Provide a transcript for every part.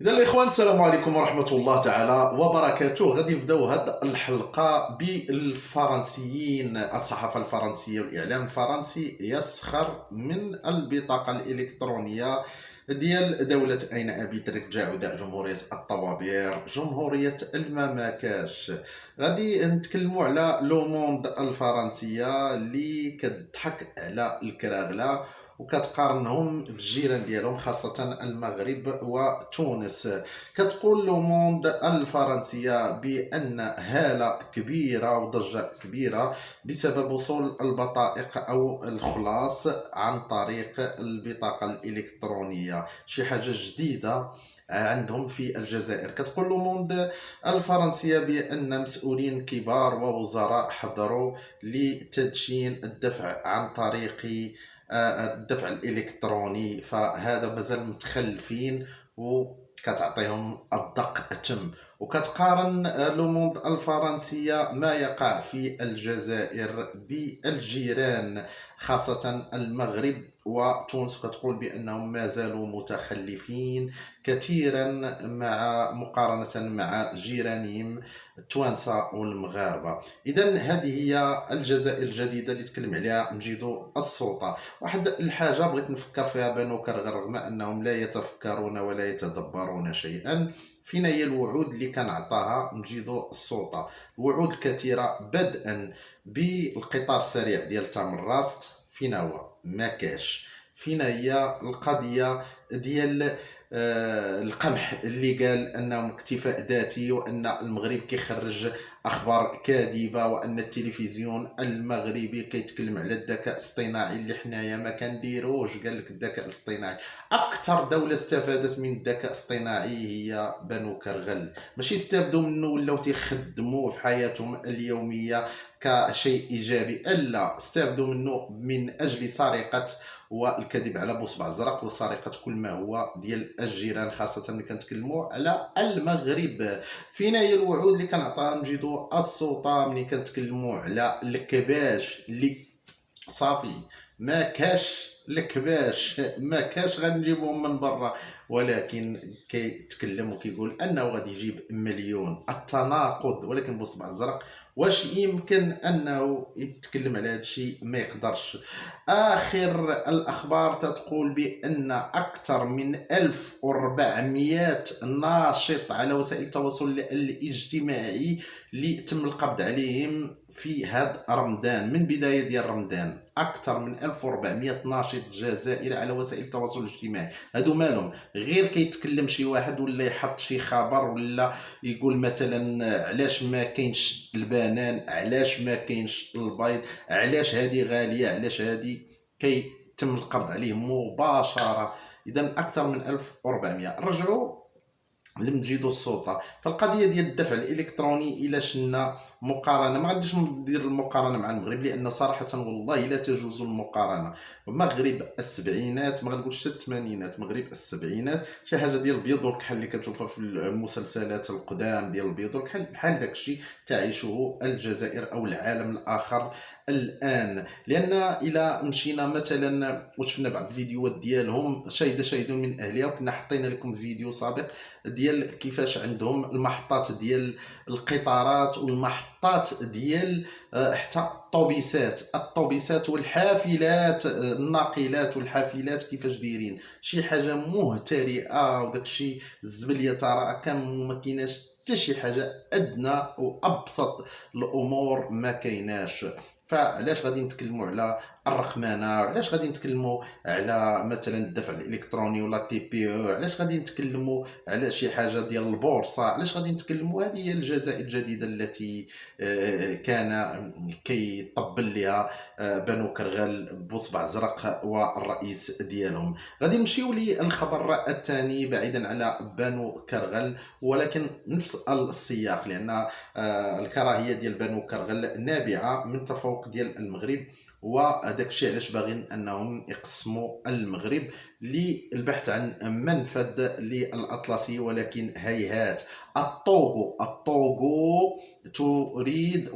إذا الإخوان السلام عليكم ورحمة الله تعالى وبركاته. غادي نبداو هاد الحلقة بالفرنسيين. الصحافة الفرنسية والإعلام الفرنسي يسخر من البطاقة الإلكترونية ديال دولة أين أبي ترجع عداء جمهورية الطوابير جمهورية المماكش. غادي نتكلموا على لو موند الفرنسية اللي كتضحك على الكراغلة وكتقارنهم بالجيران ديالهم خاصة المغرب وتونس. كتقول لو موند الفرنسية بأن هالة كبيرة وضجة كبيرة بسبب وصول البطائق أو الخلاص عن طريق البطاقة الإلكترونية، شي حاجة جديدة عندهم في الجزائر. كتقول لو موند الفرنسية بأن مسؤولين كبار ووزراء حضروا لتدشين الدفع عن طريق الدفع الإلكتروني، فهذا مازال متخلفين وكتعطيهم الدق تم. وكتقارن لو موند الفرنسية ما يقع في الجزائر بالجيران خاصة المغرب وتونس، كتقول بأنهم ما زالوا متخلفين كثيرا مقارنة مع جيرانهم التوانسة والمغاربة. إذا هذه هي الجزائر الجديدة اللي تكلم عليها مجيدو السلطة. واحد الحاجة بغيت نفكر فيها بنو كرغل رغم أنهم لا يتفكرون ولا يتدبرون شيئا، فينا هي الوعود اللي كان عطاها مجيدو السلطة، الوعود الكثيرة بدءا بالقطار السريع ديال تامراست. فينا هو ما كاش. فينا هي القضية ديال القمح اللي قال انه اكتفاء ذاتي وان المغرب كيخرج اخبار كاذبه وان التلفزيون المغربي كيتكلم على الذكاء الاصطناعي اللي حنايا ما كنديروش. قال لك الذكاء الاصطناعي اكثر دوله استفادت من الذكاء الاصطناعي هي بنو كرغل، ماشي استافدوا منه ولاو تيخدموه في حياتهم اليوميه كشيء ايجابي، الا استافدوا منه من اجل سرقه والكذب على بوصبع الزرق وسرقه كل ما هو ديال الجيران خاصه ملي كنتكلموا على المغرب. فينا هي الوعود اللي كنعطيها مجيدو السلطه ملي كنتكلموا على الكباش اللي صافي ما كاش. الكباش ما كاش غنجيبهم من برا، ولكن كيتكلم وكيقول انه غادي يجيب مليون. التناقض. ولكن بوصبع الزرق واش يمكن انه يتكلم على هذا الشيء؟ ما يقدرش. اخر الاخبار تتقول بان اكثر من 1400 ناشط على وسائل التواصل الاجتماعي اللي تم القبض عليهم في هذا رمضان. من بدايه ديال رمضان اكثر من 1400 ناشط جزائري على وسائل التواصل الاجتماعي. هادو مالهم؟ غير كيتكلم شي واحد ولا يحط شي خبر ولا يقول مثلا علاش ما كاينش البنان، علاش ما كاينش البيض، علاش هذه غاليه، علاش هذه، كيتم القبض عليه مباشره. اذا اكثر من 1400. رجعوا لمجيدو السلطه. فالقضيه ديال الدفع الالكتروني الى شنا مقارنه، ما غاديش ندير المقارنه مع المغرب لان صراحه والله لا تجوز المقارنه. مغرب السبعينات، ما غنقولش الثمانينات، مغرب السبعينات شي حاجه ديال البيض والكحل اللي كتشوفها في المسلسلات القدام ديال البيض والكحل، بحال داكشي تعيشه الجزائر او العالم الاخر الان. لان الى مشينا مثلا وشفنا بعض الفيديوهات ديالهم شاهد من اهلها، وكنا حطينا لكم فيديو سابق ديال كيفاش عندهم المحطات ديال القطارات والمحطات ديال حتى الطوبيسات والحافلات، الناقلات والحافلات كيفاش دايرين. شي حاجه مهترئه، وداكشي الزبل ترى كان ما كايناش حتى شي حاجه ادنى وابسط الامور ما كايناش. فعلاش غادي نتكلموا على الرقمنه؟ علاش غادي نتكلموا على مثلا الدفع الالكتروني ولا تي بي او؟ علاش غادي نتكلموا على شي حاجه ديال البورصه؟ علاش غادي نتكلموا؟ هذه هي الجزائر الجديده التي كان كيطبل لها بنو كرغل بوصبع زرق والرئيس ديالهم. غادي نمشيو للخبر الثاني بعيدا على بنو كرغل ولكن نفس السياق، لان الكراهيه ديال بنو كرغل نابعه من تفوق ديال المغرب، وهذاك الشيء علاش باغيين انهم يقسموا المغرب للبحث عن منفذ للاطلسي. ولكن هيهات. الطوغو تريد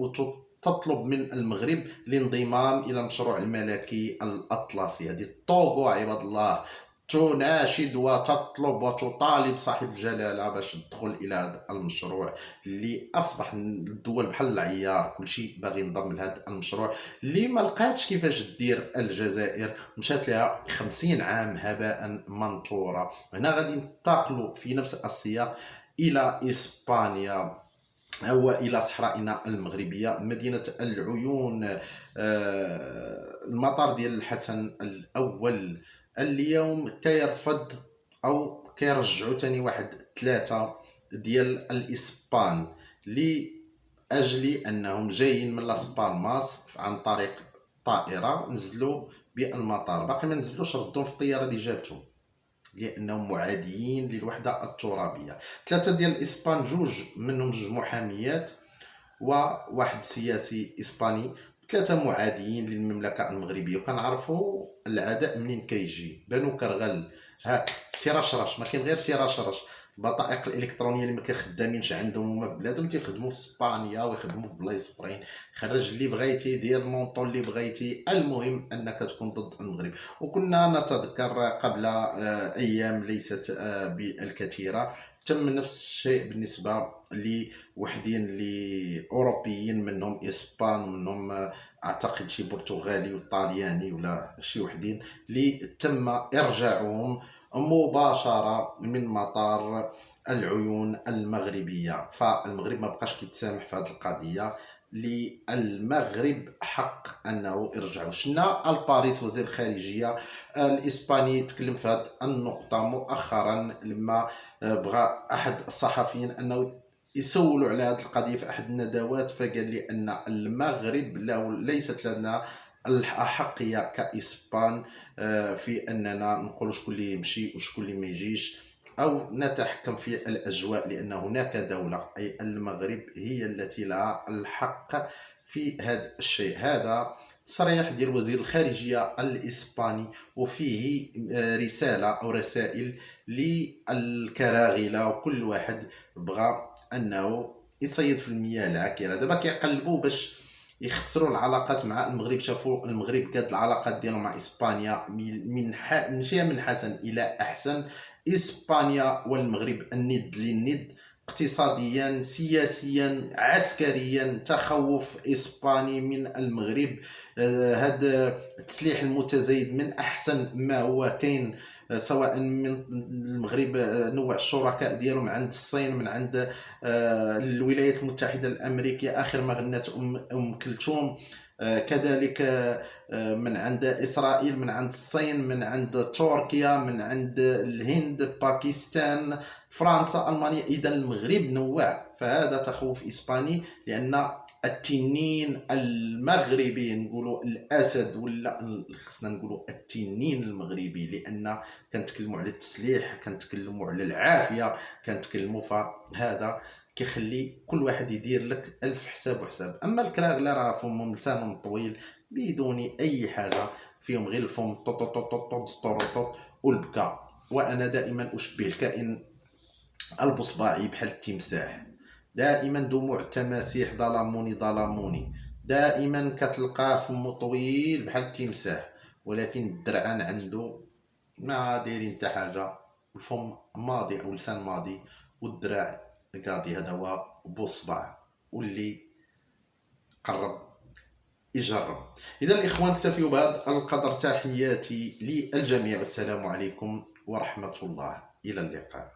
تطلب من المغرب الانضمام الى المشروع الملكي الاطلسي. هذه الطوغو عباد الله، تناشد وتطلب وتطالب صاحب الجلالة باش يدخل إلى هذا المشروع اللي أصبح الدول بحال العيار كلشي باغي ينضم لهذا المشروع اللي ما لقاتش كيفاش دير الجزائر، مشات لها 50 عام هباء منثورا. هنا غادي ننتقلوا في نفس السياق إلى إسبانيا وإلى صحرائنا المغربية، مدينة العيون. المطار ديال الحسن الأول اليوم كيرفض أو كيرجعوا تاني واحد 3 ديال الإسبان لأجل أنهم جايين من لاس بالماس عن طريق طائرة، نزلوا بالمطار، باقي ما نزلوش ردوا في الطيارة اللي جابتهم لانهم معاديين للوحده الترابيه. 3 ديال الاسبان، جوج منهم جوج محاميات وواحد سياسي اسباني، 3 معاديين للمملكه المغربيه. وكنعرفوا العداء منين كيجي، بنو كرغل هاك تيراشراش، ما كاين غير تيراشراش. البطائق الالكترونيه اللي ما كيخدامينش عندهم هما في بلادهم تيخدموا في اسبانيا ويخدموا في بلايص اخرين. خرج اللي بغيتي، دير المونطون اللي بغيتي، المهم انك تكون ضد المغرب. وكنا نتذكر قبل ايام ليست بالكثيره تم نفس الشيء بالنسبه لوحدين اللي اوروبيين، منهم اسبان ومنهم اعتقد شي برتغالي وطالياني ولا شي وحدين، اللي تم ارجاعهم مباشره من مطار العيون المغربيه. فالمغرب ما بقاش كيتسامح في هذه القضيه، للمغرب حق انه يرجعوا. شنا الباريس وزير الخارجيه الاسباني تكلم في هذه النقطه مؤخرا لما بغى احد الصحفيين انه يسولوا على هذه القضيه في احد الندوات، فقال لي ان المغرب ليست لنا الأحقية كإسبان في أننا نقول شكون اللي يمشي وشكون اللي ما يجيش أو نتحكم في الأجواء، لأن هناك دولة أي المغرب هي التي لها الحق في هذا الشيء. هذا تصريح ديال وزير الخارجية الإسباني، وفيه رسالة أو رسائل للكراغلة وكل واحد بغى أنه يصيد في المياه العكرة. دابا كيقلبوا باش يخسروا العلاقات مع المغرب. شافوا المغرب قاد العلاقات ديالو مع اسبانيا ماشي من حسن الى احسن. اسبانيا والمغرب الند للند، اقتصاديا، سياسيا، عسكريا. تخوف اسباني من المغرب. هذا التسليح المتزايد من احسن ما هو كاين، سواء من المغرب نوع الشركاء ديالو من عند الصين، من عند الولايات المتحدة الأمريكية آخر ما غنات أم كلثوم، كذلك من عند إسرائيل، من عند الصين، من عند تركيا، من عند الهند، باكستان، فرنسا، ألمانيا. إذا المغرب نوع. فهذا تخوف إسباني، لأن التنين المغربي، نقولوا الاسد ولا خصنا نقولوا التنين المغربي، لان كنتكلموا على التسليح، كنتكلموا على العافيه، كنتكلموا فهذا كيخلي كل واحد يدير لك 1000 حساب وحساب. اما الكراغله راه فمهم لسانهم طويل بدون اي حاجه، فيهم غير الفم طوط طوط طوط طوط والبكاء. وانا دائما اشبه الكائن البصباعي بحال التمساح، دائما دموع التماسيح ظلموني ظلموني، دائما كتلقاه فمو طويل بحال التمساح، ولكن الدرعان عنده ما دايرين حتى حاجه، الفم ماضي او لسان ماضي والدراع قاضي. هذا هو بوصبع، واللي قرب يجرب. اذا الاخوان اكتفيوا بهذا القدر. تحياتي للجميع، السلام عليكم ورحمه الله، الى اللقاء.